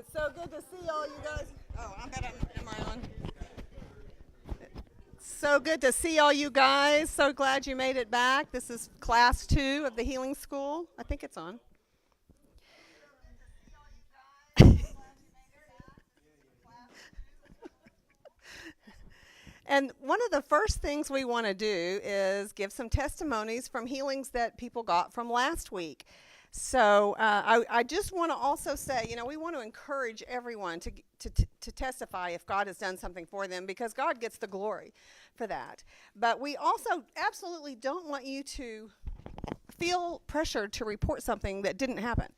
It's so good to see all you guys. Oh, am I on? So good to see all you guys. So glad you made it back. This is class 2 of the Healing School. I think it's on. And one of the first things we want to do is give some testimonies from healings that people got from last week. So I just want to also say, we want to encourage everyone to testify if God has done something for them, because God gets the glory for that. But we also absolutely don't want you to feel pressured to report something that didn't happen.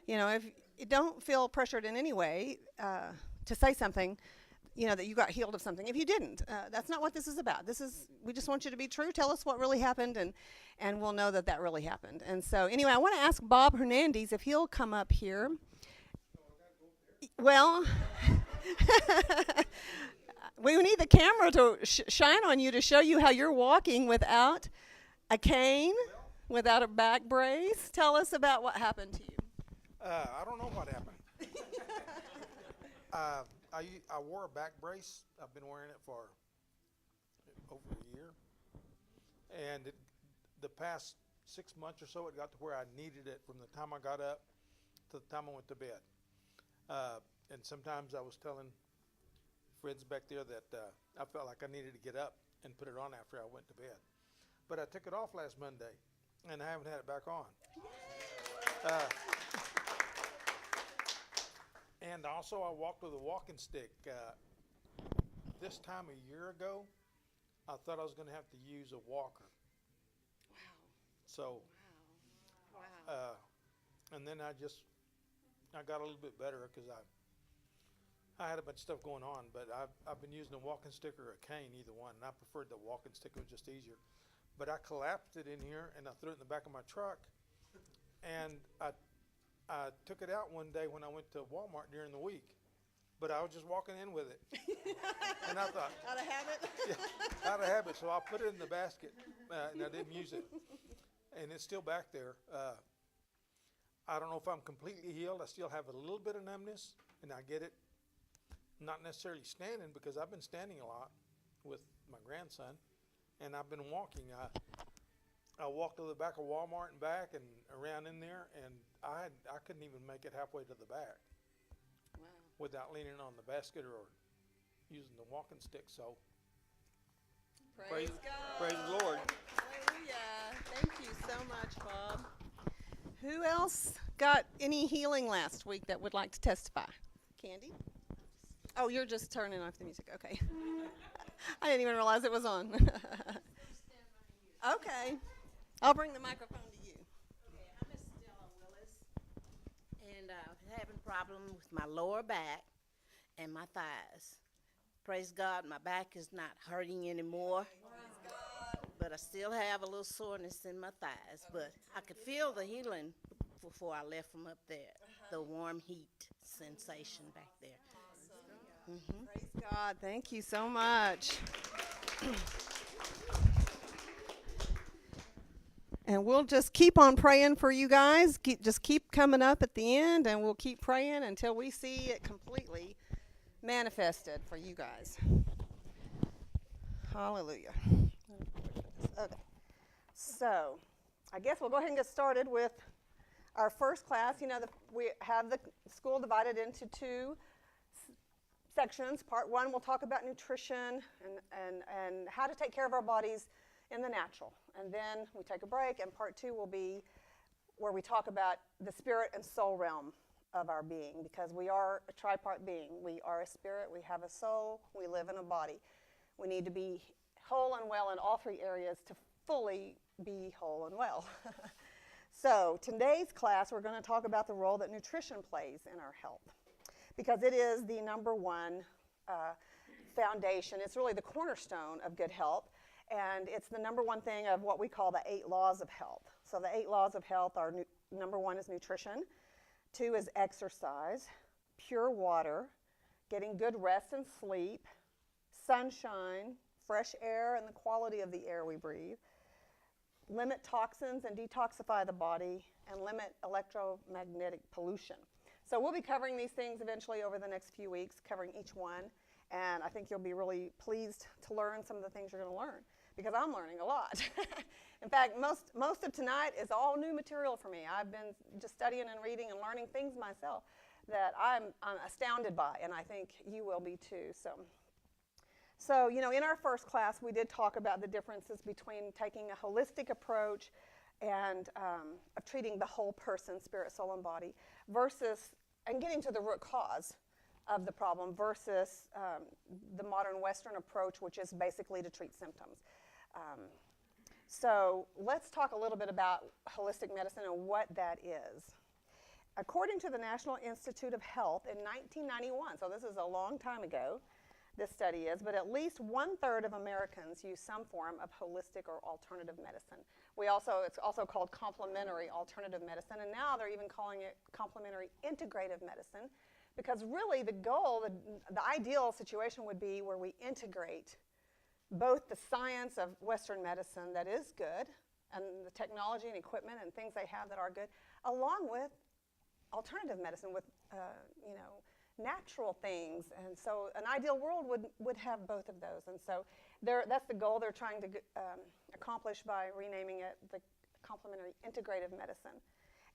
If you don't feel pressured in any way to say something, that you got healed of something. If you didn't, that's not what this is about. We just want you to be true. Tell us what really happened, and we'll know that really happened. And so, anyway, I want to ask Bob Hernandez if he'll come up here. Well, we need the camera to shine on you to show you how you're walking without a cane, without a back brace. Tell us about what happened to you. I don't know what happened. I wore a back brace. I've been wearing it for over a year. And the past 6 months or so, it got to where I needed it from the time I got up to the time I went to bed. And sometimes I was telling friends back there that I felt like I needed to get up and put it on after I went to bed. But I took it off last Monday, and I haven't had it back on. And also, I walked with a walking stick. This time a year ago, I thought I was going to have to use a walker. Wow. So, Wow. And then I got a little bit better because I had a bunch of stuff going on, but I've been using a walking stick or a cane, either one, and I preferred the walking stick. It was just easier. But I collapsed it in here, and I threw it in the back of my truck, and I took it out one day when I went to Walmart during the week, but I was just walking in with it. And I thought, Out of habit? Yeah, out of habit. So I put it in the basket, and I didn't use it. And it's still back there. I don't know if I'm completely healed. I still have a little bit of numbness, and I get it not necessarily standing, because I've been standing a lot with my grandson, and I've been walking. I walked to the back of Walmart and back and around in there, and I couldn't even make it halfway to the back. Wow. Without leaning on the basket or using the walking stick. So Praise God. praise the Lord. Hallelujah. Thank you so much, Bob. Who else got any healing last week that would like to testify? Candy? Oh, you're just turning off the music. Okay. I didn't even realize it was on. Okay. I'll bring the microphone to you. Okay, I'm Miss Stella Willis, and having problems with my lower back and my thighs. Praise God, my back is not hurting anymore, but I still have a little soreness in my thighs. But I could feel the healing before I left from up there, the warm heat sensation back there. Mm-hmm. Praise God. Thank you so much. And we'll just keep on praying for you guys. Just keep coming up at the end, and we'll keep praying until we see it completely manifested for you guys. Hallelujah. Okay. So, I guess we'll go ahead and get started with our first class. We have the school divided into 2 sections. Part 1, we'll talk about nutrition and how to take care of our bodies in the natural. And then we take a break, and part 2 will be where we talk about the spirit and soul realm of our being, because we are a tripart being. We are a spirit, we have a soul, we live in a body. We need to be whole and well in all 3 areas to fully be whole and well. So today's class, we're going to talk about the role that nutrition plays in our health, because it is the number one foundation. It's really the cornerstone of good health. And it's the number one thing of what we call the 8 laws of health. So the 8 laws of health are number 1 is nutrition, 2 is exercise, pure water, getting good rest and sleep, sunshine, fresh air and the quality of the air we breathe, limit toxins and detoxify the body, and limit electromagnetic pollution. So we'll be covering these things eventually over the next few weeks, covering each one. And I think you'll be really pleased to learn some of the things you're going to learn, because I'm learning a lot. In fact, most of tonight is all new material for me. I've been just studying and reading and learning things myself that I'm astounded by, and I think you will be too. So, you know, in our first class, we did talk about the differences between taking a holistic approach and of treating the whole person, spirit, soul, and body, versus, and getting to the root cause of the problem, versus the modern Western approach, which is basically to treat symptoms. So let's talk a little bit about holistic medicine and what that is. According to the National Institute of Health in 1991, so this is a long time ago, this study is, but at least 1/3 of Americans use some form of holistic or alternative medicine. It's also called complementary alternative medicine, and now they're even calling it complementary integrative medicine, because really the goal, the ideal situation would be where we integrate both the science of Western medicine that is good, and the technology and equipment and things they have that are good, along with alternative medicine with, natural things. And so an ideal world would have both of those. And so that's the goal they're trying to accomplish by renaming it the complementary integrative medicine.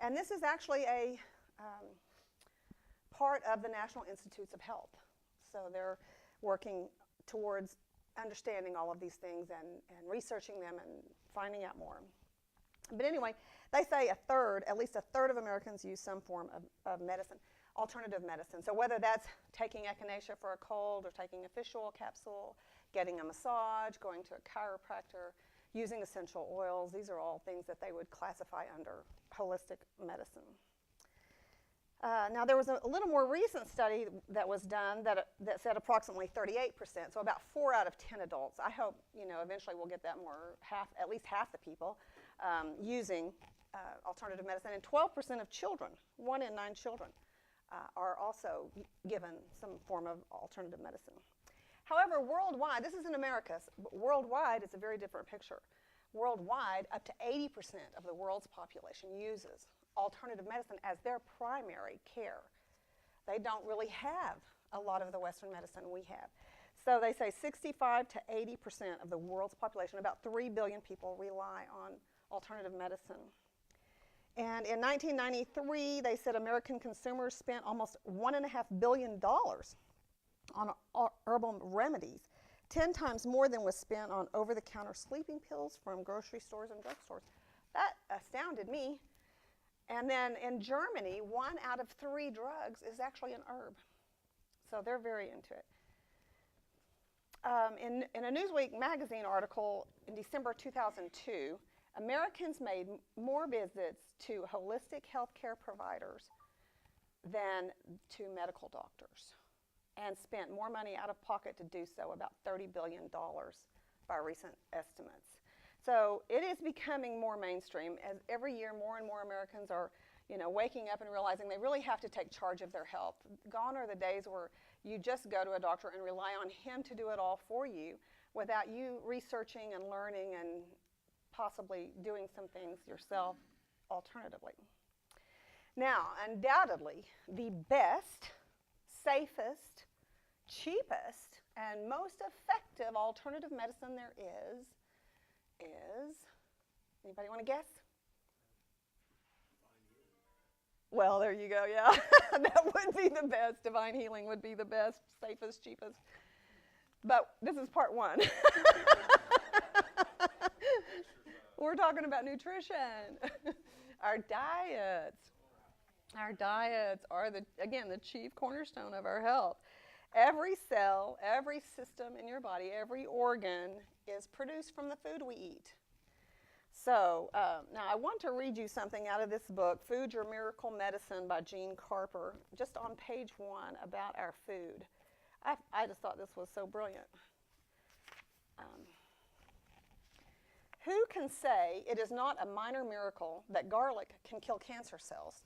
And this is actually a part of the National Institutes of Health. So they're working towards understanding all of these things and researching them and finding out more. But anyway, they say at least a third of Americans use some form of medicine, alternative medicine. So whether that's taking echinacea for a cold or taking a fish oil capsule, getting a massage, going to a chiropractor, using essential oils, these are all things that they would classify under holistic medicine. Now, there was a little more recent study that was done that said approximately 38%, so about 4 out of 10 adults. I hope, eventually we'll get that more, at least half the people using alternative medicine. And 12% of children, 1 in 9 children, are also given some form of alternative medicine. However, worldwide, this is in America, but worldwide it's a very different picture. Worldwide, up to 80% of the world's population uses alternative medicine as their primary care. They don't really have a lot of the Western medicine we have. So they say 65 to 80% of the world's population, about 3 billion people, rely on alternative medicine. And in 1993, they said American consumers spent almost $1.5 billion on herbal remedies, 10 times more than was spent on over-the-counter sleeping pills from grocery stores and drugstores. That astounded me. And then in Germany, 1 out of 3 drugs is actually an herb. So they're very into it. In a Newsweek magazine article in December 2002, Americans made more visits to holistic healthcare providers than to medical doctors, and spent more money out of pocket to do so, about $30 billion by recent estimates. So it is becoming more mainstream as every year more and more Americans are, waking up and realizing they really have to take charge of their health. Gone are the days where you just go to a doctor and rely on him to do it all for you without you researching and learning and possibly doing some things yourself alternatively. Now, undoubtedly, the best, safest, cheapest, and most effective alternative medicine there is, anybody want to guess? Well, there you go, yeah. That would be the best. Divine healing would be the best, safest, cheapest. But this is part 1. We're talking about nutrition. Our diets. Our diets are, the chief cornerstone of our health. Every cell, every system in your body, every organ is produced from the food we eat. So now I want to read you something out of this book, Food, Your Miracle Medicine by Gene Carper, just on page 1 about our food. I just thought this was so brilliant. Who can say it is not a minor miracle that garlic can kill cancer cells?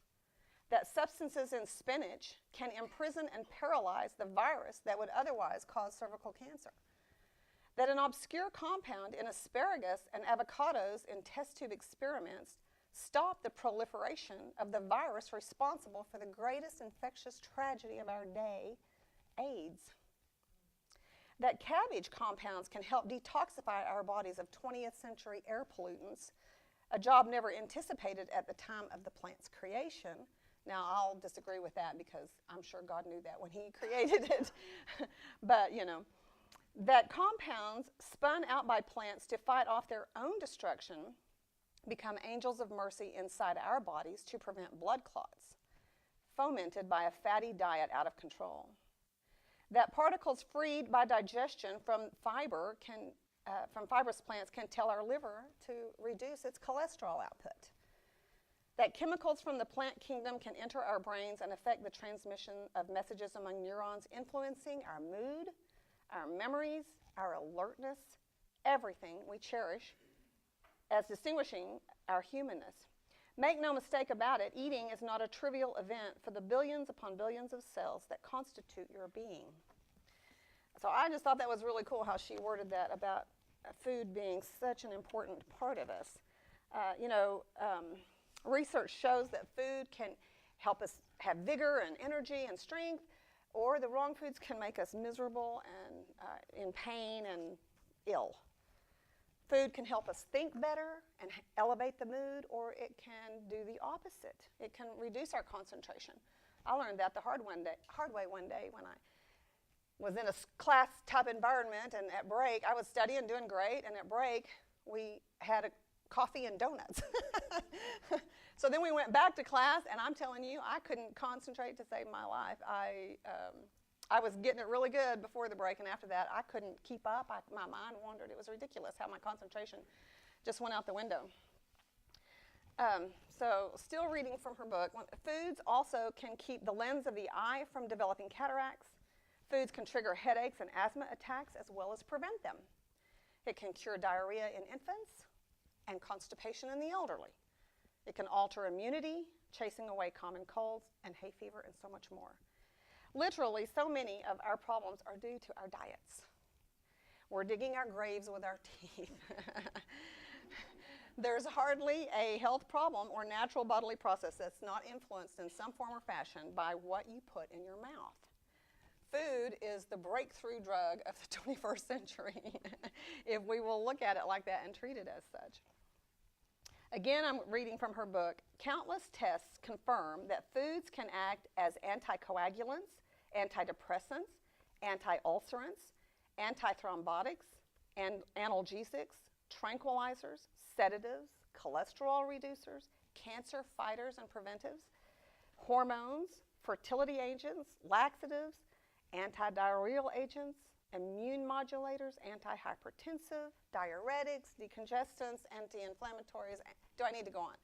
That substances in spinach can imprison and paralyze the virus that would otherwise cause cervical cancer? That an obscure compound in asparagus and avocados in test tube experiments stop the proliferation of the virus responsible for the greatest infectious tragedy of our day, AIDS. That cabbage compounds can help detoxify our bodies of 20th century air pollutants, a job never anticipated at the time of the plant's creation. Now, I'll disagree with that because I'm sure God knew that when he created it. But, that compounds spun out by plants to fight off their own destruction become angels of mercy inside our bodies to prevent blood clots, fomented by a fatty diet out of control. That particles freed by digestion from fibrous plants can tell our liver to reduce its cholesterol output. That chemicals from the plant kingdom can enter our brains and affect the transmission of messages among neurons, influencing our mood, our memories, our alertness, everything we cherish as distinguishing our humanness. Make no mistake about it, eating is not a trivial event for the billions upon billions of cells that constitute your being. So I just thought that was really cool how she worded that about food being such an important part of us. Research shows that food can help us have vigor and energy and strength, or the wrong foods can make us miserable and in pain and ill. Food can help us think better and elevate the mood, or it can do the opposite. It can reduce our concentration. I learned that the hard way one day when I was in a class type environment, and at break, I was studying, doing great, and at break, we had a coffee and donuts. So then we went back to class, and I'm telling you, I couldn't concentrate to save my life. I was getting it really good before the break, and after that, I couldn't keep up. My mind wandered. It was ridiculous how my concentration just went out the window. So still reading from her book, foods also can keep the lens of the eye from developing cataracts. Foods can trigger headaches and asthma attacks as well as prevent them. It can cure diarrhea in infants and constipation in the elderly. It can alter immunity, chasing away common colds and hay fever and so much more. Literally, so many of our problems are due to our diets. We're digging our graves with our teeth. There's hardly a health problem or natural bodily process that's not influenced in some form or fashion by what you put in your mouth. Food is the breakthrough drug of the 21st century, if we will look at it like that and treat it as such. Again, I'm reading from her book. Countless tests confirm that foods can act as anticoagulants, antidepressants, anti-ulcerants, antithrombotics, and analgesics, tranquilizers, sedatives, cholesterol reducers, cancer fighters and preventives, hormones, fertility agents, laxatives, antidiarrheal agents, immune modulators, antihypertensive, diuretics, decongestants, anti-inflammatories. Do I need to go on?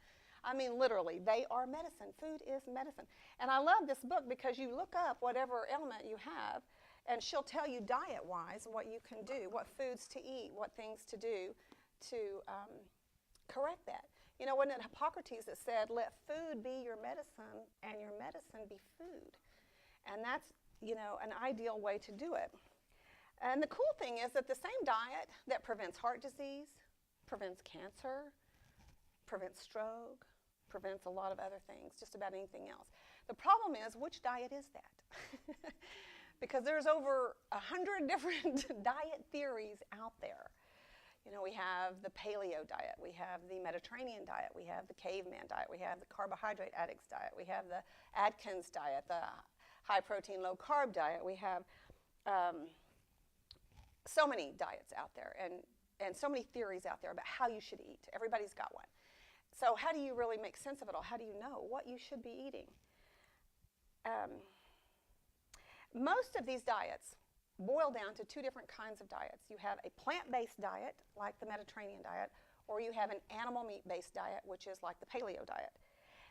I mean, literally, they are medicine. Food is medicine. And I love this book because you look up whatever ailment you have, and she'll tell you diet-wise what you can do, what foods to eat, what things to do to correct that. Wasn't it Hippocrates that said, let food be your medicine and your medicine be food? And that's, an ideal way to do it. And the cool thing is that the same diet that prevents heart disease, prevents cancer, prevents stroke, prevents a lot of other things, just about anything else. The problem is, which diet is that? Because there's over 100 different diet theories out there. We have the paleo diet, we have the Mediterranean diet, we have the caveman diet, we have the carbohydrate addicts diet, we have the Atkins diet, the high protein, low carb diet. We have so many diets out there and so many theories out there about how you should eat. Everybody's got one. So how do you really make sense of it all? How do you know what you should be eating? Most of these diets boil down to two different kinds of diets. You have a plant-based diet, like the Mediterranean diet, or you have an animal meat-based diet, which is like the paleo diet.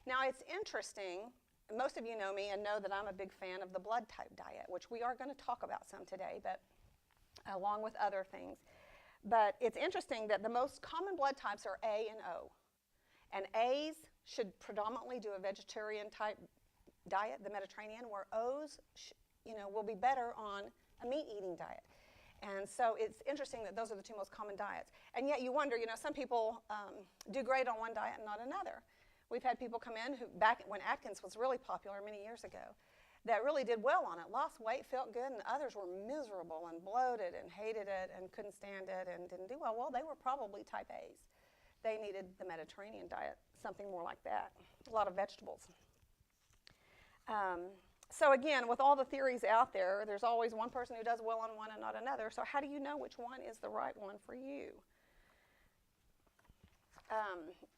Now, it's interesting. Most of you know me and know that I'm a big fan of the blood type diet, which we are going to talk about some today, but along with other things. But it's interesting that the most common blood types are A and O. And A's should predominantly do a vegetarian type diet, the Mediterranean, where O's will be better on a meat-eating diet. And so it's interesting that those are the two most common diets. And yet you wonder, some people do great on one diet and not another. We've had people come in who, back when Atkins was really popular many years ago, that really did well on it, lost weight, felt good, and others were miserable and bloated and hated it and couldn't stand it and didn't do well. Well, they were probably type A's. They needed the Mediterranean diet, something more like that, a lot of vegetables. So again, with all the theories out there, there's always one person who does well on one and not another. So how do you know which one is the right one for you?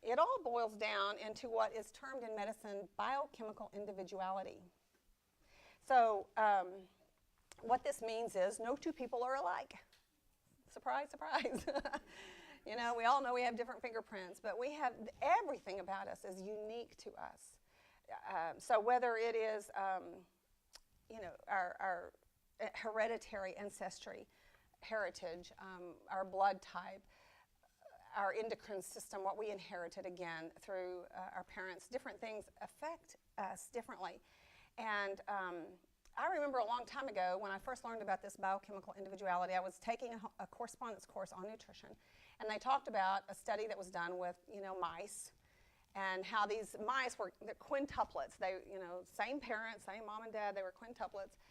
It all boils down into what is termed in medicine biochemical individuality. So what this means is no two people are alike. Surprise, surprise. We all know we have different fingerprints, but we have everything about us is unique to us. So whether it is, our hereditary ancestry, heritage, our blood type, our endocrine system, what we inherited again through our parents, different things affect us differently. And I remember a long time ago when I first learned about this biochemical individuality, I was taking a correspondence course on nutrition, and they talked about a study that was done with, mice, and how these mice were quintuplets. They, same parents, same mom and dad, they were quintuplets.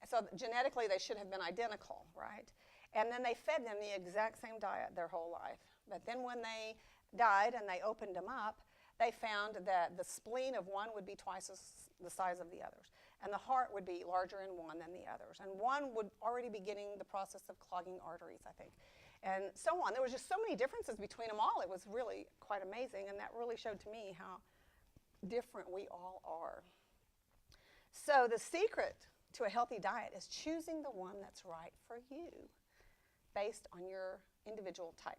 So genetically they should have been identical, right? And then they fed them the exact same diet their whole life. But then when they died and they opened them up, they found that the spleen of one would be twice the size of the others. And the heart would be larger in one than the others. And one would already be getting the process of clogging arteries, I think. And so on. There was just so many differences between them all. It was really quite amazing. And that really showed to me how different we all are. So the secret to a healthy diet is choosing the one that's right for you based on your individual type.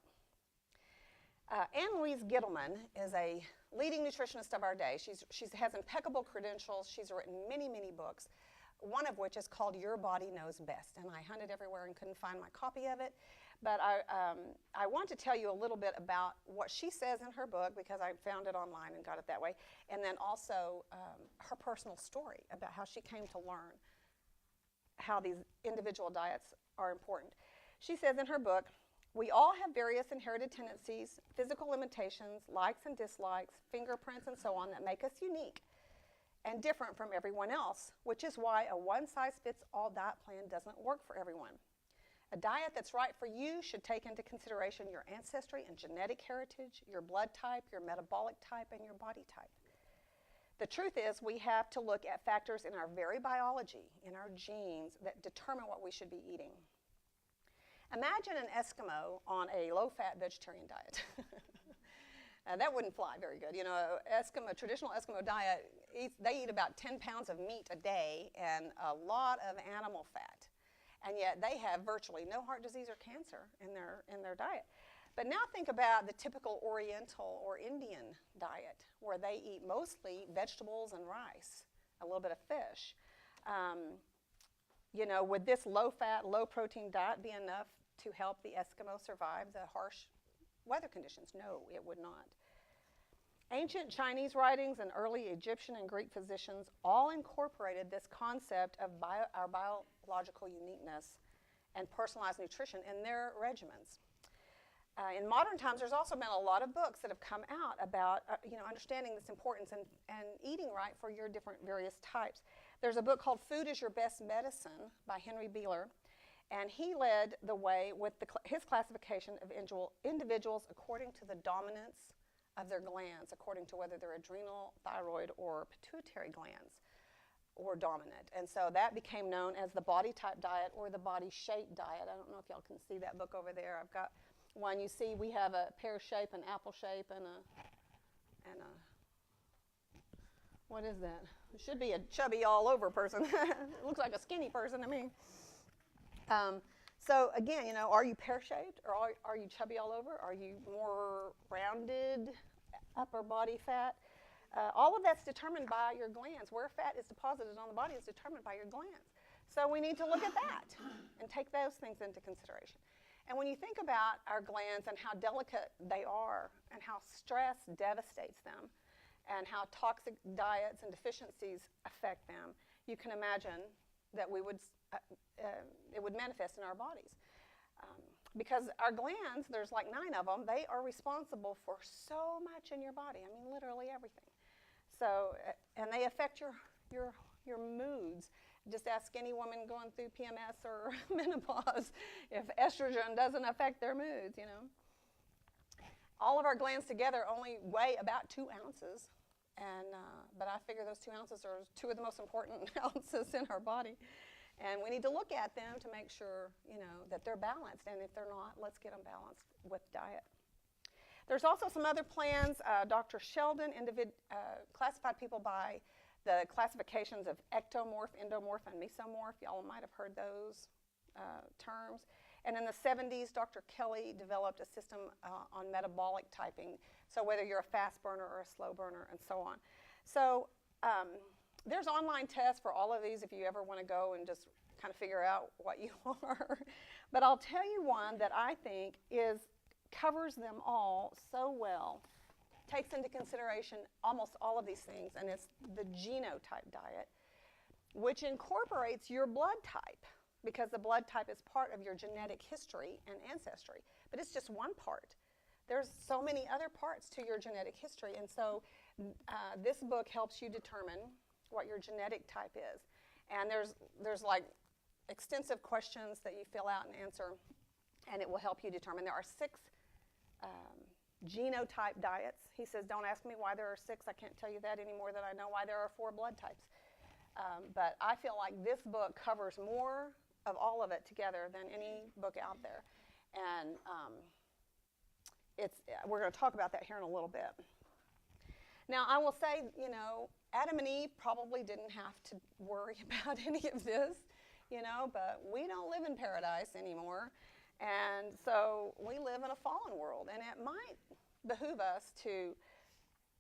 Ann-Louise Gittleman is a leading nutritionist of our day. She has impeccable credentials. She's written many, many books, one of which is called Your Body Knows Best. And I hunted everywhere and couldn't find my copy of it. But I want to tell you a little bit about what she says in her book, because I found it online and got it that way, and then also her personal story about how she came to learn how these individual diets are important. She says in her book, we all have various inherited tendencies, physical limitations, likes and dislikes, fingerprints, and so on that make us unique and different from everyone else, which is why a one-size-fits-all diet plan doesn't work for everyone. A diet that's right for you should take into consideration your ancestry and genetic heritage, your blood type, your metabolic type, and your body type. The truth is we have to look at factors in our very biology, in our genes, that determine what we should be eating. Imagine an Eskimo on a low-fat vegetarian diet. That wouldn't fly very good. Traditional Eskimo diet, they eat about 10 pounds of meat a day and a lot of animal fat. And yet they have virtually no heart disease or cancer in their diet. But now think about the typical Oriental or Indian diet, where they eat mostly vegetables and rice, a little bit of fish. Would this low-fat, low-protein diet be enough to help the Eskimo survive the harsh weather conditions? No, it would not. Ancient Chinese writings and early Egyptian and Greek physicians all incorporated this concept of our biological uniqueness and personalized nutrition in their regimens. In modern times, there's also been a lot of books that have come out about understanding this importance and eating right for your different various types. There's a book called Food is Your Best Medicine by Henry Beeler, and he led the way with his classification of individuals according to the dominance of their glands, according to whether they're adrenal, thyroid, or pituitary glands or dominant. And so that became known as the body type diet or the body shape diet. I don't know if y'all can see that book over there. I've got one. You see we have a pear shape, an apple shape, and a what is that? It should be a chubby all over person. It looks like a skinny person to me. So again, are you pear-shaped or are you chubby all over? Are you more rounded upper body fat? All of that's determined by your glands. Where fat is deposited on the body is determined by your glands. So we need to look at that and take those things into consideration. And when you think about our glands and how delicate they are and how stress devastates them and how toxic diets and deficiencies affect them, you can imagine that it would manifest in our bodies. because our glands, there's like 9 of them, they are responsible for so much in your body. I mean, literally everything. So, and they affect your moods. Just ask any woman going through PMS or menopause if estrogen doesn't affect their moods, you know. All of our glands together only weigh about 2 ounces, and but I figure those 2 ounces are 2 of the most important ounces in our body. And we need to look at them to make sure, you know, that they're balanced. And if they're not, let's get them balanced with diet. There's also some other plans. Dr. Sheldon classified people by the classifications of ectomorph, endomorph, and mesomorph. Y'all might have heard those terms. And in the 70s, Dr. Kelly developed a system on metabolic typing. So whether you're a fast burner or a slow burner and so on. So there's online tests for all of these if you ever want to go and just kind of figure out what you are. But I'll tell you one that I think covers them all so well, takes into consideration almost all of these things, and it's the Geno-Type diet, which incorporates your blood type, because the blood type is part of your genetic history and ancestry. But it's just one part. There's so many other parts to your genetic history, and so this book helps you determine what your genetic type is. And there's like extensive questions that you fill out and answer, and it will help you determine. There are 6 Geno-Type diets. He says, don't ask me why there are 6. I can't tell you that any more than I know why there are 4 blood types. But I feel like this book covers more of all of it together than any book out there. And we're going to talk about that here in a little bit. Now, I will say, you know, Adam and Eve probably didn't have to worry about any of this, you know, but we don't live in paradise anymore. And so we live in a fallen world, and it might behoove us to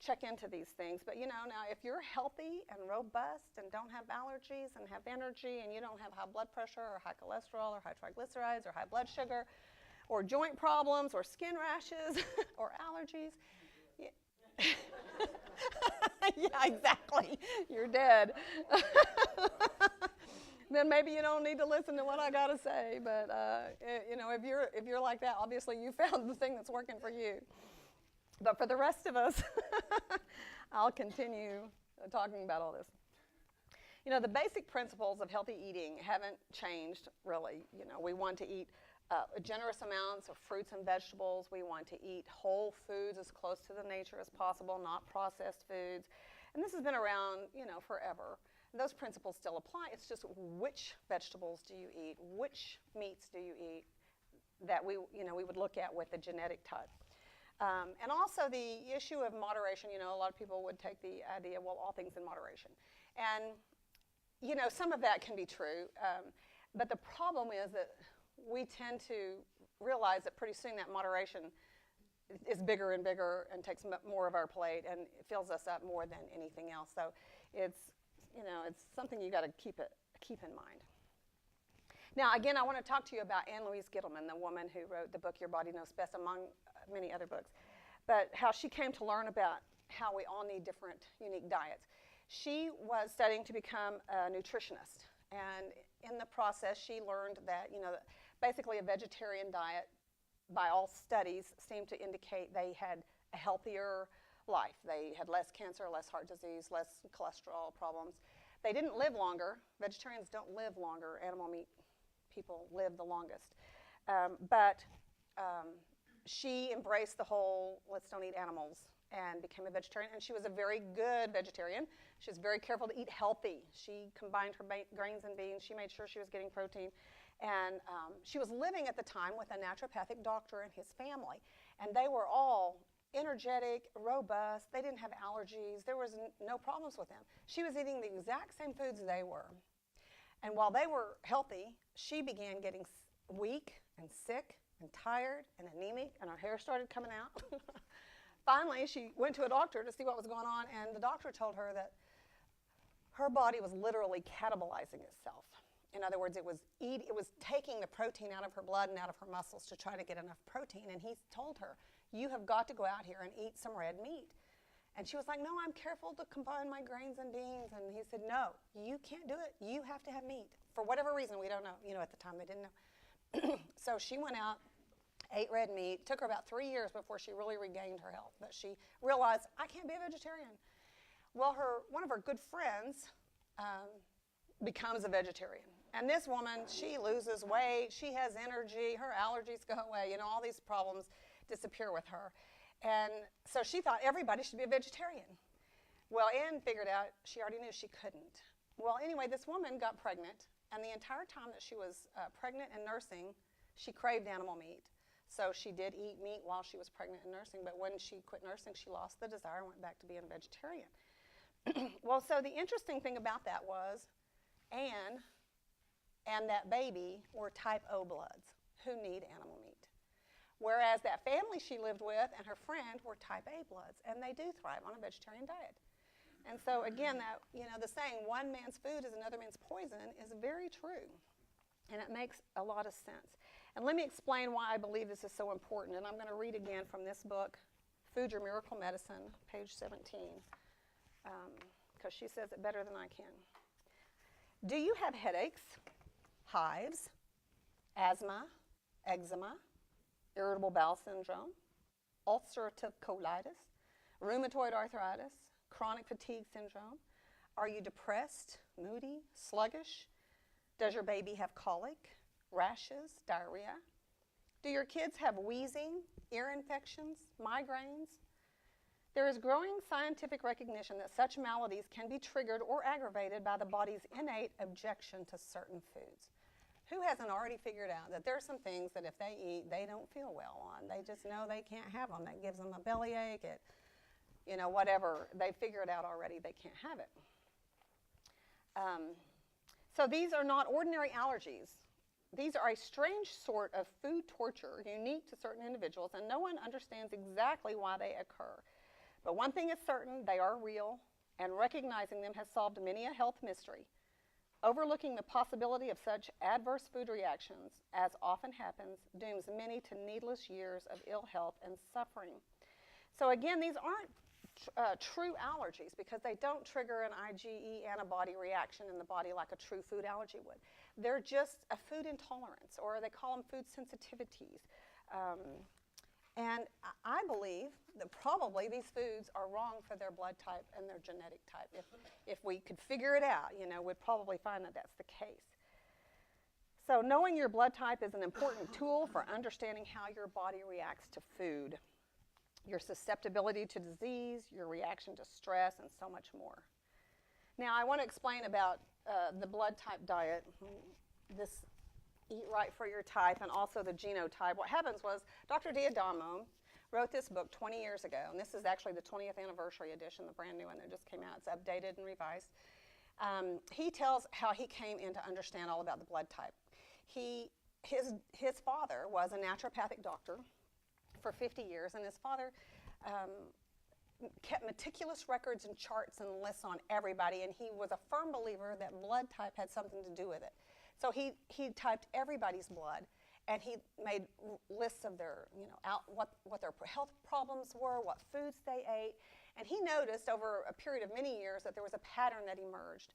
check into these things. But, you know, now if you're healthy and robust and don't have allergies and have energy and you don't have high blood pressure or high cholesterol or high triglycerides or high blood sugar or joint problems or skin rashes or allergies, yeah, exactly. You're dead. Then maybe you don't need to listen to what I got to say. But you know, if you're like that, obviously you found the thing that's working for you. But for the rest of us, I'll continue talking about all this. You know, the basic principles of healthy eating haven't changed really. You know, we want to eat generous amounts of fruits and vegetables. We want to eat whole foods as close to the nature as possible, not processed foods. And this has been around, you know, forever. And those principles still apply. It's just which vegetables do you eat, which meats do you eat, that we would look at with the genetic type. And also the issue of moderation. You know, a lot of people would take the idea, well, all things in moderation. And, you know, some of that can be true. But the problem is that we tend to realize that pretty soon that moderation is bigger and bigger and takes more of our plate and it fills us up more than anything else. So it's, you know, it's something you got to keep in mind. Now, again, I want to talk to you about Ann Louise Gittleman, the woman who wrote the book Your Body Knows Best, among many other books, but how she came to learn about how we all need different, unique diets. She was studying to become a nutritionist, and in the process, she learned that, you know, basically a vegetarian diet, by all studies, seemed to indicate they had a healthier life. They had less cancer, less heart disease, less cholesterol problems. They didn't live longer. Vegetarians don't live longer. Animal meat people live the longest. But she embraced the whole let's don't eat animals and became a vegetarian. And she was a very good vegetarian. She was very careful to eat healthy. She combined her grains and beans. She made sure she was getting protein. And she was living at the time with a naturopathic doctor and his family. And they were all energetic, robust. They didn't have allergies. There was no problems with them. She was eating the exact same foods they were. And while they were healthy, she began getting weak and sick and tired and anemic, and her hair started coming out. Finally, she went to a doctor to see what was going on, and the doctor told her that her body was literally catabolizing itself. In other words, it was taking the protein out of her blood and out of her muscles to try to get enough protein. And he told her, you have got to go out here and eat some red meat. And she was like, no, I'm careful to combine my grains and beans. And he said, no, you can't do it. You have to have meat. For whatever reason, we don't know. You know, at the time they didn't know. So she went out, ate red meat. Took her about 3 years before she really regained her health. But she realized, I can't be a vegetarian. Well, one of her good friends becomes a vegetarian. And this woman, she loses weight. She has energy. Her allergies go away. You know, all these problems disappear with her. And so she thought everybody should be a vegetarian. Well, Ann figured out she already knew she couldn't. Well, anyway, this woman got pregnant. And the entire time that she was pregnant and nursing, she craved animal meat. So she did eat meat while she was pregnant and nursing, but when she quit nursing, she lost the desire and went back to being a vegetarian. Well, so the interesting thing about that was Anne and that baby were type O bloods who need animal meat. Whereas that family she lived with and her friend were type A bloods, and they do thrive on a vegetarian diet. And so again, that, you know, the saying, one man's food is another man's poison is very true. And it makes a lot of sense. And let me explain why I believe this is so important. And I'm going to read again from this book, Food Your Miracle Medicine, page 17, because she says it better than I can. Do you have headaches, hives, asthma, eczema, irritable bowel syndrome, ulcerative colitis, rheumatoid arthritis, chronic fatigue syndrome? Are you depressed, moody, sluggish? Does your baby have colic, rashes, diarrhea? Do your kids have wheezing, ear infections, migraines? There is growing scientific recognition that such maladies can be triggered or aggravated by the body's innate objection to certain foods. Who hasn't already figured out that there are some things that if they eat, they don't feel well on? They just know they can't have them. That gives them a bellyache, you know, whatever. They figure it out already. They can't have it. So these are not ordinary allergies. These are a strange sort of food torture unique to certain individuals, and no one understands exactly why they occur. But one thing is certain, they are real, and recognizing them has solved many a health mystery. Overlooking the possibility of such adverse food reactions, as often happens, dooms many to needless years of ill health and suffering. So again, these aren't true allergies because they don't trigger an IgE antibody reaction in the body like a true food allergy would. They're just a food intolerance, or they call them food sensitivities. And I believe that probably these foods are wrong for their blood type and their genetic type. If we could figure it out, you know, we'd probably find that that's the case. So knowing your blood type is an important tool for understanding how your body reacts to food, your susceptibility to disease, your reaction to stress, and so much more. Now, I want to explain about the blood type diet, this Eat Right for Your Type, and also the Geno-Type. What happens was Dr. D'Adamo wrote this book 20 years ago, and this is actually the 20th anniversary edition, the brand new one that just came out. It's updated and revised. He tells how he came in to understand all about the blood type. His father was a naturopathic doctor for 50 years, and his father kept meticulous records and charts and lists on everybody, and he was a firm believer that blood type had something to do with it. So he typed everybody's blood, and he made lists of their, you know, what their health problems were, what foods they ate, and he noticed over a period of many years that there was a pattern that emerged,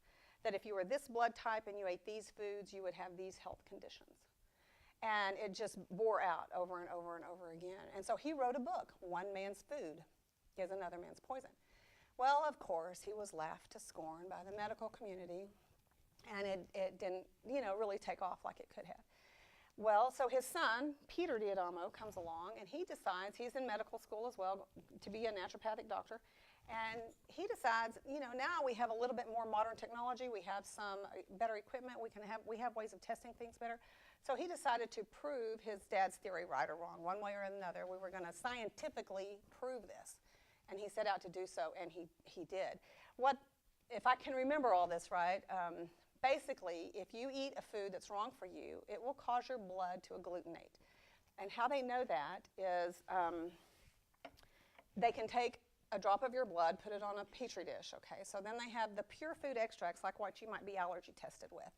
that if you were this blood type and you ate these foods, you would have these health conditions. And it just bore out over and over and over again. And so he wrote a book, One Man's Food is Another Man's Poison. Well, of course, he was laughed to scorn by the medical community, and it didn't, you know, really take off like it could have. Well, so his son, Peter D'Adamo, comes along, and he decides, he's in medical school as well, to be a naturopathic doctor, and he decides, you know, now we have a little bit more modern technology, we have some better equipment, we have ways of testing things better. So he decided to prove his dad's theory right or wrong, one way or another. We were going to scientifically prove this. And he set out to do so, and he did. If I can remember all this right, basically, if you eat a food that's wrong for you, it will cause your blood to agglutinate. And how they know that is they can take a drop of your blood, put it on a petri dish, okay? So then they have the pure food extracts, like what you might be allergy tested with,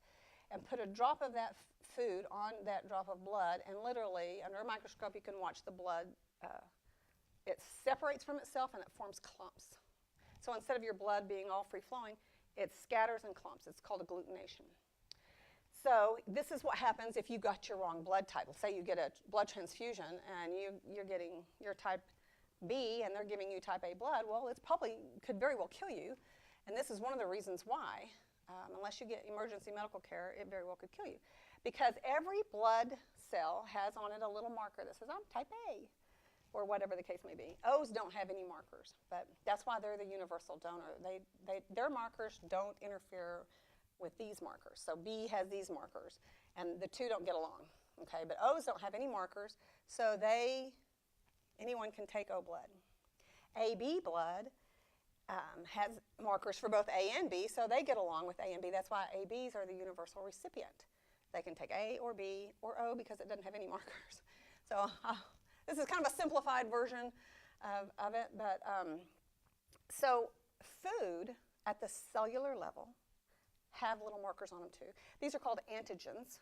and put a drop of that food on that drop of blood, and literally, under a microscope, you can watch the blood. It separates from itself, and it forms clumps. So instead of your blood being all free-flowing, it scatters in clumps. It's called agglutination. So this is what happens if you got your wrong blood type. Let's say you get a blood transfusion and you're getting your type B and they're giving you type A blood. Well, it's probably could very well kill you. And this is one of the reasons why, unless you get emergency medical care, it very well could kill you. Because every blood cell has on it a little marker that says, I'm type A, or whatever the case may be. O's don't have any markers, but that's why they're the universal donor. Their markers don't interfere with these markers. So B has these markers, and the two don't get along, okay? But O's don't have any markers, so anyone can take O blood. AB blood has markers for both A and B, so they get along with A and B. That's why ABs are the universal recipient. They can take A or B or O because it doesn't have any markers. So this is kind of a simplified version of it, but so food at the cellular level have little markers on them too. These are called antigens,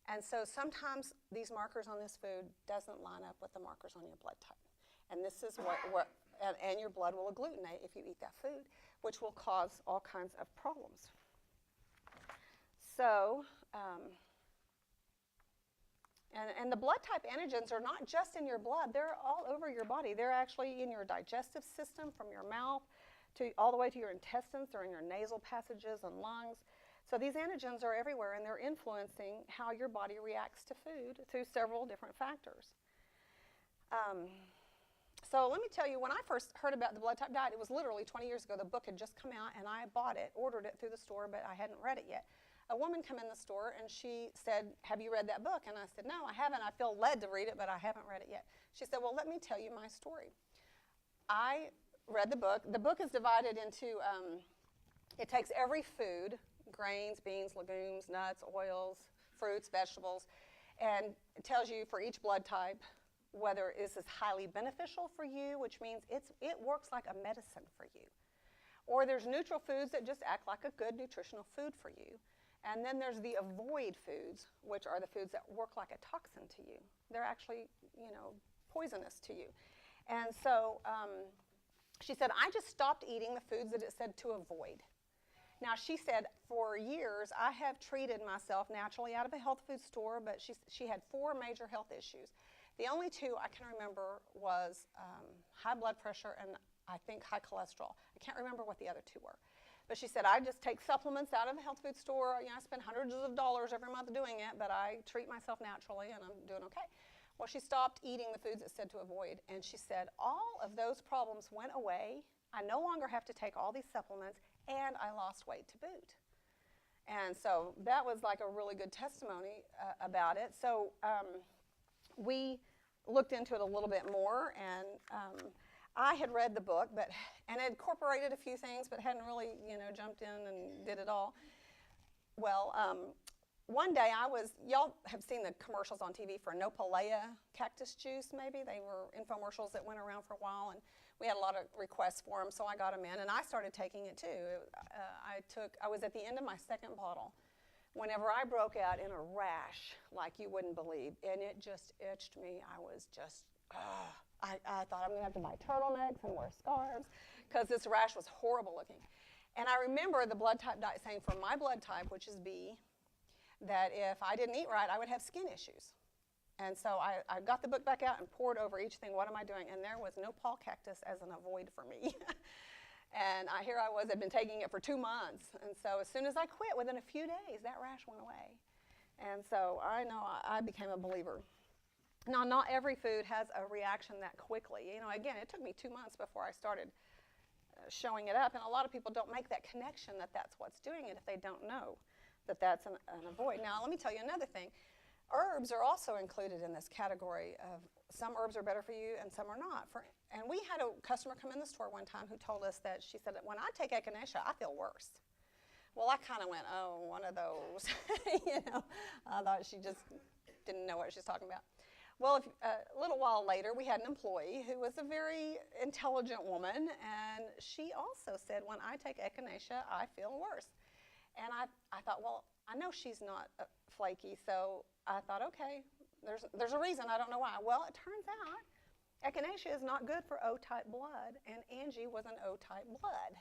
and so sometimes these markers on this food doesn't line up with the markers on your blood type, and this is and your blood will agglutinate if you eat that food, which will cause all kinds of problems. So, and the blood type antigens are not just in your blood, they're all over your body. They're actually in your digestive system from your mouth all the way to your intestines. They're in your nasal passages and lungs. So these antigens are everywhere, and they're influencing how your body reacts to food through several different factors. So let me tell you, when I first heard about the blood type diet, it was literally 20 years ago. The book had just come out, and I bought it, ordered it through the store, but I hadn't read it yet. A woman came in the store, and she said, have you read that book? And I said, no, I haven't. I feel led to read it, but I haven't read it yet. She said, well, let me tell you my story. I read the book. The book is divided into, it takes every food, grains, beans, legumes, nuts, oils, fruits, vegetables, and it tells you for each blood type whether this is highly beneficial for you, which means it works like a medicine for you. Or there's neutral foods that just act like a good nutritional food for you. And then there's the avoid foods, which are the foods that work like a toxin to you. They're actually, poisonous to you. And so she said, I just stopped eating the foods that it said to avoid. Now, she said, for years, I have treated myself naturally out of a health food store, but she had 4 major health issues. The only 2 I can remember was high blood pressure and I think high cholesterol. I can't remember what the other 2 were. But she said, I just take supplements out of the health food store. I spend hundreds of dollars every month doing it, but I treat myself naturally and I'm doing okay. Well, she stopped eating the foods it said to avoid, and she said, all of those problems went away. I no longer have to take all these supplements, and I lost weight to boot. And so that was like a really good testimony about it. So we looked into it a little bit more, and I had read the book, and incorporated a few things, but hadn't really, jumped in and did it all. Well, one day y'all have seen the commercials on TV for Nopalea cactus juice, maybe? They were infomercials that went around for a while, and we had a lot of requests for them, so I got them in, and I started taking it too. I was at the end of my 2nd bottle whenever I broke out in a rash like you wouldn't believe, and it just itched me. I was just, I thought I'm going to have to buy turtlenecks and wear scarves because this rash was horrible looking. And I remember the blood type diet saying for my blood type, which is B, that if I didn't eat right, I would have skin issues. And so I got the book back out and poured over each thing, what am I doing? And there was nopal cactus as an avoid for me. And here I was, I'd been taking it for 2 months. And so as soon as I quit, within a few days, that rash went away. And so I know I became a believer. Now, not every food has a reaction that quickly. Again, it took me 2 months before I started showing it up. And a lot of people don't make that connection that that's what's doing it if they don't know that that's an avoid. Now, let me tell you another thing. Herbs are also included in this category of some herbs are better for you and some are not. And we had a customer come in the store one time who told us that she said that when I take echinacea, I feel worse. Well, I kind of went, oh, one of those. I thought she just didn't know what she was talking about. Well, a little while later, we had an employee who was a very intelligent woman, and she also said, when I take echinacea, I feel worse. And I thought, well, I know she's not flaky, so I thought, okay, there's a reason. I don't know why. Well, it turns out echinacea is not good for O-type blood, and Angie was an O-type blood.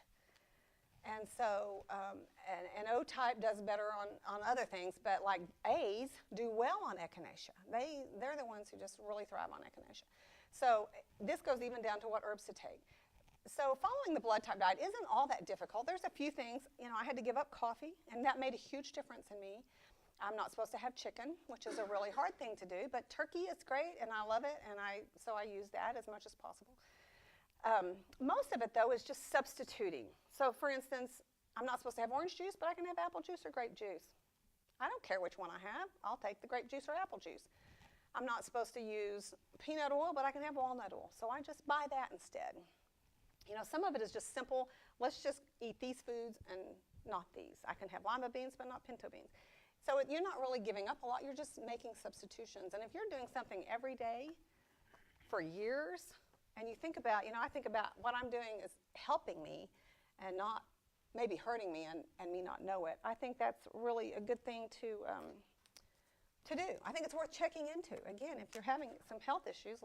And so, and O-type does better on other things, but like A's do well on echinacea. They're the ones who just really thrive on echinacea. So this goes even down to what herbs to take. So following the blood type diet isn't all that difficult. There's a few things, I had to give up coffee, and that made a huge difference in me. I'm not supposed to have chicken, which is a really hard thing to do, but turkey is great, and I love it, and so I use that as much as possible. Most of it, though, is just substituting. So, for instance, I'm not supposed to have orange juice, but I can have apple juice or grape juice. I don't care which one I have. I'll take the grape juice or apple juice. I'm not supposed to use peanut oil, but I can have walnut oil. So I just buy that instead. Some of it is just simple. Let's just eat these foods and not these. I can have lima beans, but not pinto beans. So you're not really giving up a lot. You're just making substitutions. And if you're doing something every day for years, and you think about, I think about what I'm doing is helping me and not maybe hurting me and me not know it. I think that's really a good thing to do. I think it's worth checking into. Again, if you're having some health issues,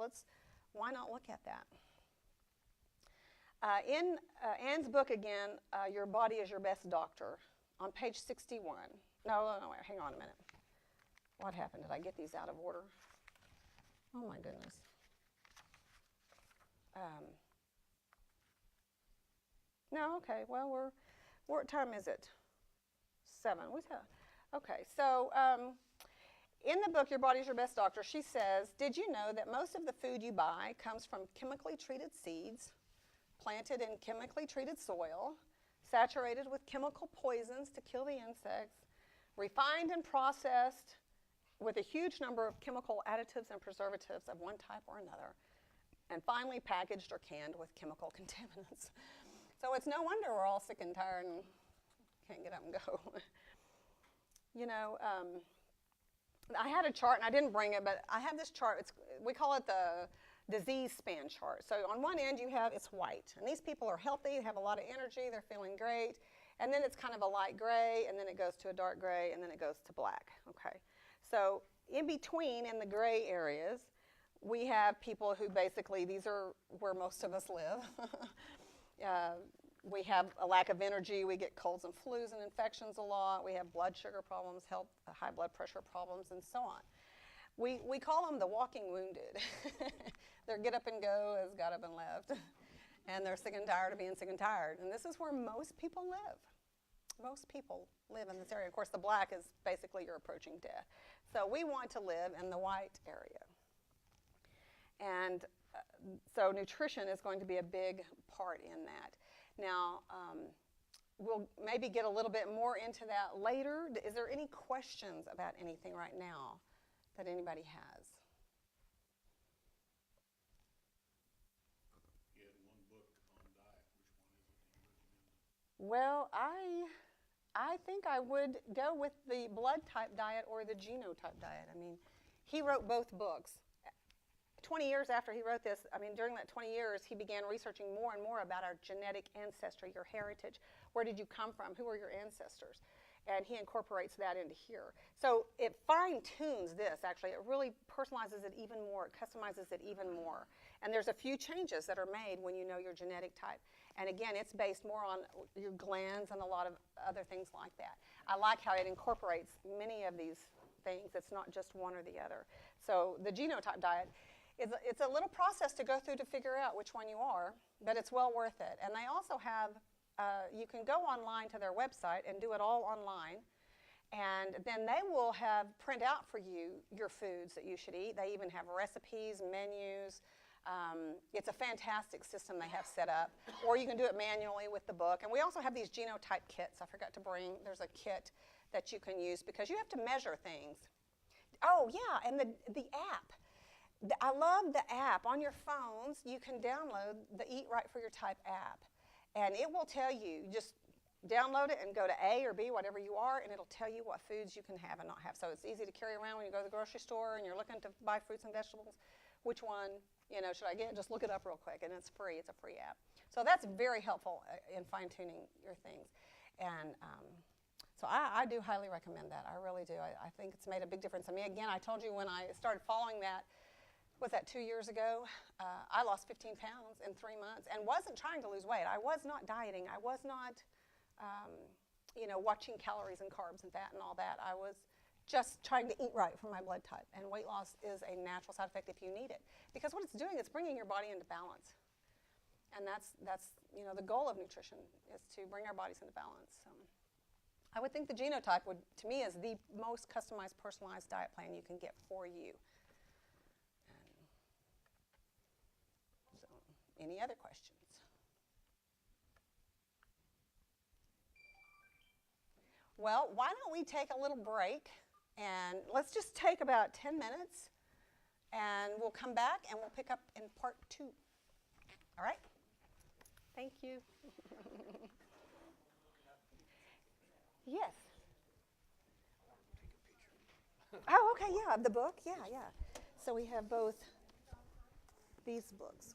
why not look at that? In Ann's book again, Your Body is Your Best Doctor, on page 61. No, wait, hang on a minute. What happened? Did I get these out of order? Oh, my goodness. No, okay, well, what time is it? 7. Okay, so in the book, Your Body's Your Best Doctor, she says, did you know that most of the food you buy comes from chemically treated seeds, planted in chemically treated soil, saturated with chemical poisons to kill the insects, refined and processed with a huge number of chemical additives and preservatives of one type or another, and finally packaged or canned with chemical contaminants. So it's no wonder we're all sick and tired and can't get up and go. I had a chart, and I didn't bring it, but I have this chart. We call it the disease span chart. So on one end, it's white. And these people are healthy, they have a lot of energy, they're feeling great. And then it's kind of a light gray, and then it goes to a dark gray, and then it goes to black. Okay. So in between, in the gray areas, we have people who basically, these are where most of us live. We have a lack of energy. We get colds and flus and infections a lot. We have blood sugar problems, high blood pressure problems, and so on. We call them the walking wounded. Their get up and go has got up and left. And they're sick and tired of being sick and tired. And this is where most people live. Most people live in this area. Of course, the black is basically you're approaching death. So we want to live in the white area. And so nutrition is going to be a big part in that. Now, we'll maybe get a little bit more into that later. Is there any questions about anything right now that anybody has? You had one book on diet. Which one is it that you recommend? Well, I think I would go with the blood type diet or the Geno-Type diet. I mean, he wrote both books. 20 years after he wrote this, during that 20 years, he began researching more and more about our genetic ancestry, your heritage. Where did you come from? Who are your ancestors? And he incorporates that into here. So it fine-tunes this, actually. It really personalizes it even more. It customizes it even more. And there's a few changes that are made when you know your genetic type. And again, it's based more on your glands and a lot of other things like that. I like how it incorporates many of these things. It's not just one or the other. So the Geno-Type diet, it's a little process to go through to figure out which one you are, but it's well worth it. And they also have, you can go online to their website and do it all online, and then they will print out for you your foods that you should eat. They even have recipes, menus. It's a fantastic system they have set up. Or you can do it manually with the book. And we also have these Geno-Type kits. I forgot to bring, there's a kit that you can use because you have to measure things. Oh, yeah, and the app. I love the app. On your phones, you can download the Eat Right for Your Type app. And it will tell you, just download it and go to A or B, whatever you are, and it'll tell you what foods you can have and not have. So it's easy to carry around when you go to the grocery store and you're looking to buy fruits and vegetables. Which one, should I get? Just look it up real quick, and it's free. It's a free app. So that's very helpful in fine-tuning your things. And so I do highly recommend that. I really do. I think it's made a big difference. Again, I told you when I started following that, was that 2 years ago? I lost 15 pounds in 3 months and wasn't trying to lose weight. I was not dieting. I was not watching calories and carbs and fat and all that. I was just trying to eat right for my blood type. And weight loss is a natural side effect if you need it. Because what it's doing, it's bringing your body into balance. And that's the goal of nutrition, is to bring our bodies into balance. I would think the Geno-Type to me, is the most customized, personalized diet plan you can get for you. So, any other questions? Well, why don't we take a little break, and let's just take about 10 minutes, and we'll come back and we'll pick up in part 2. All right? Thank you. Yes. Oh, okay, yeah, the book, yeah. So we have both these books.